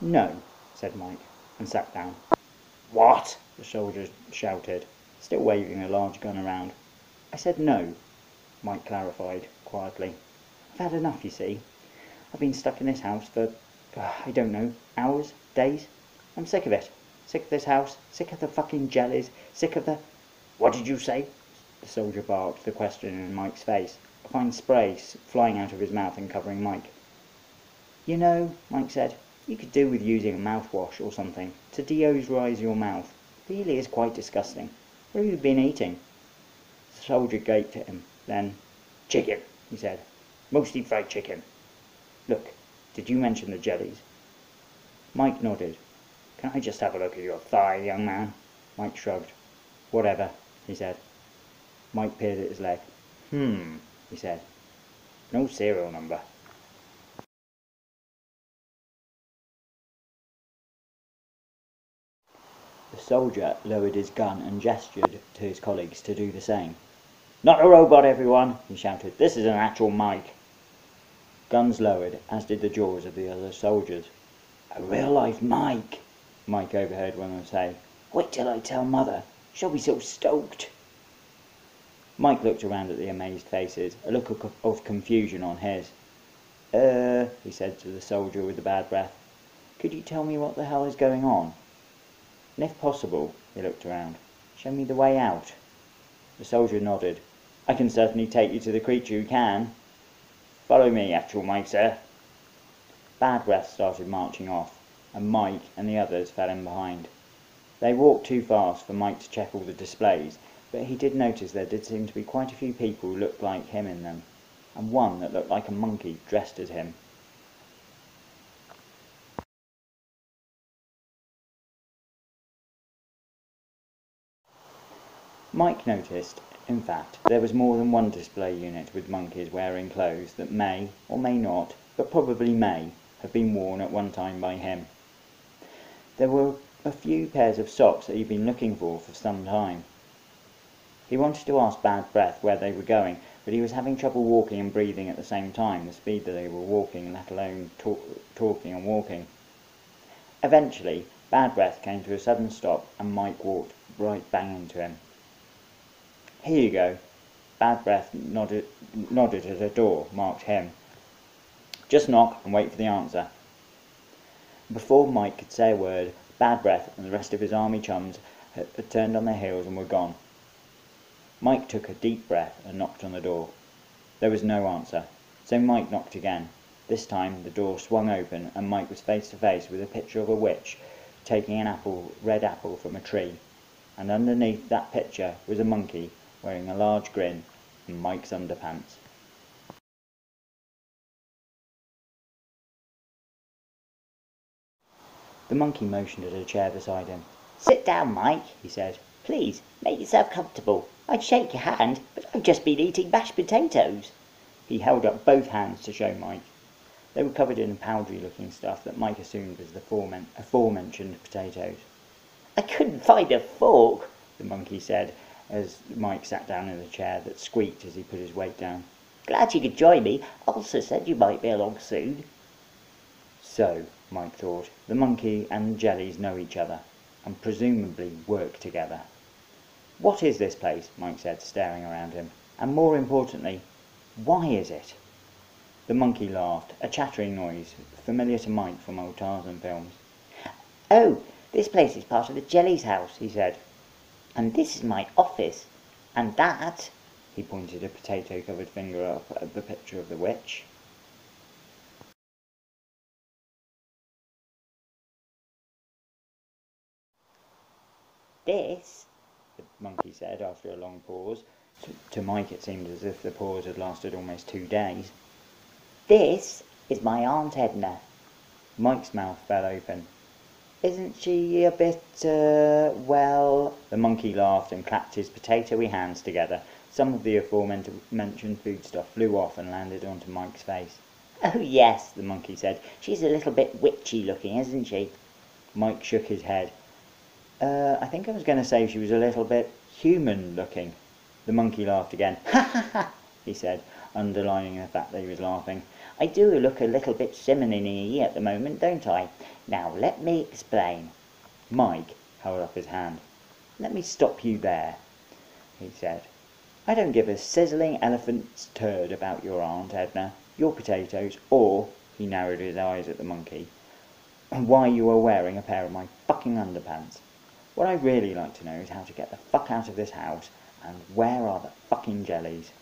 "No," said Mike, and sat down. "What?" the soldier shouted, still waving a large gun around. "I said no," Mike clarified quietly. "I've had enough, you see. I've been stuck in this house for, I don't know, hours, days. I'm sick of it. Sick of this house, sick of the fucking jellies, sick of the—" "What did you say?" the soldier barked, the question in Mike's face, a fine spray flying out of his mouth and covering Mike. "You know," Mike said, "you could do with using a mouthwash or something to deodorize your mouth. It really is quite disgusting. What have you been eating?" The soldier gaped at him, then, "Chicken," he said. "Mostly fried chicken. Look, did you mention the jellies?" Mike nodded. "Can I just have a look at your thigh, young man?" Mike shrugged. "Whatever," he said. Mike peered at his leg. He said. "No serial number." The soldier lowered his gun and gestured to his colleagues to do the same. "Not a robot, everyone," he shouted. "This is an actual Mike." Guns lowered, as did the jaws of the other soldiers. "A real-life Mike," Mike overheard one of them say. "Wait till I tell Mother. She'll be so stoked." Mike looked around at the amazed faces, a look of confusion on his. He said to the soldier with the bad breath, "could you tell me what the hell is going on? And if possible," he looked around, "show me the way out." The soldier nodded. "I can certainly take you to the creature who can." "Follow me, actual Mike, sir." Bad Breath started marching off, and Mike and the others fell in behind. They walked too fast for Mike to check all the displays, but he did notice there did seem to be quite a few people who looked like him in them, and one that looked like a monkey dressed as him. Mike noticed, in fact, there was more than one display unit with monkeys wearing clothes that may, or may not, but probably may, have been worn at one time by him. There were a few pairs of socks that he'd been looking for some time. He wanted to ask Bad Breath where they were going, but he was having trouble walking and breathing at the same time, the speed that they were walking, let alone talking and walking. Eventually, Bad Breath came to a sudden stop, and Mike walked right bang into him. "Here you go." Bad Breath nodded at a door marked him. "Just knock and wait for the answer." Before Mike could say a word, Bad Breath and the rest of his army chums had turned on their heels and were gone. Mike took a deep breath and knocked on the door. There was no answer, so Mike knocked again. This time the door swung open and Mike was face to face with a picture of a witch taking an red apple from a tree, and underneath that picture was a monkey wearing a large grin and Mike's underpants. The monkey motioned at a chair beside him. "Sit down, Mike," he said. "Please, make yourself comfortable. I'd shake your hand, but I've just been eating mashed potatoes." He held up both hands to show Mike. They were covered in powdery-looking stuff that Mike assumed was the aforementioned potatoes. "I couldn't find a fork," the monkey said, as Mike sat down in a chair that squeaked as he put his weight down. "Glad you could join me. Also said you might be along soon." So, Mike thought, the monkey and the jellies know each other, and presumably work together. "What is this place?" Mike said, staring around him. "And more importantly, why is it?" The monkey laughed, a chattering noise, familiar to Mike from old Tarzan films. "Oh, this place is part of the Jelly's house," he said. "And this is my office. And that," he pointed a potato-covered finger up at the picture of the witch. "This," the monkey said after a long pause. To Mike it seemed as if the pause had lasted almost 2 days. "This is my Aunt Edna." Mike's mouth fell open. "Isn't she a bit, well—" The monkey laughed and clapped his potatoey hands together. Some of the aforementioned foodstuff flew off and landed onto Mike's face. "Oh yes," the monkey said. "She's a little bit witchy looking, isn't she?" Mike shook his head. I think I was going to say she was a little bit human looking." The monkey laughed again. "Ha ha ha," he said. underlining the fact that he was laughing. "I do look a little bit simony at the moment, don't I? Now let me explain." Mike held up his hand. "Let me stop you there," he said. "I don't give a sizzling elephant's turd about your aunt Edna, your potatoes, or," he narrowed his eyes at the monkey, "why you are wearing a pair of my fucking underpants. What I'd really like to know is how to get the fuck out of this house, and where are the fucking jellies?"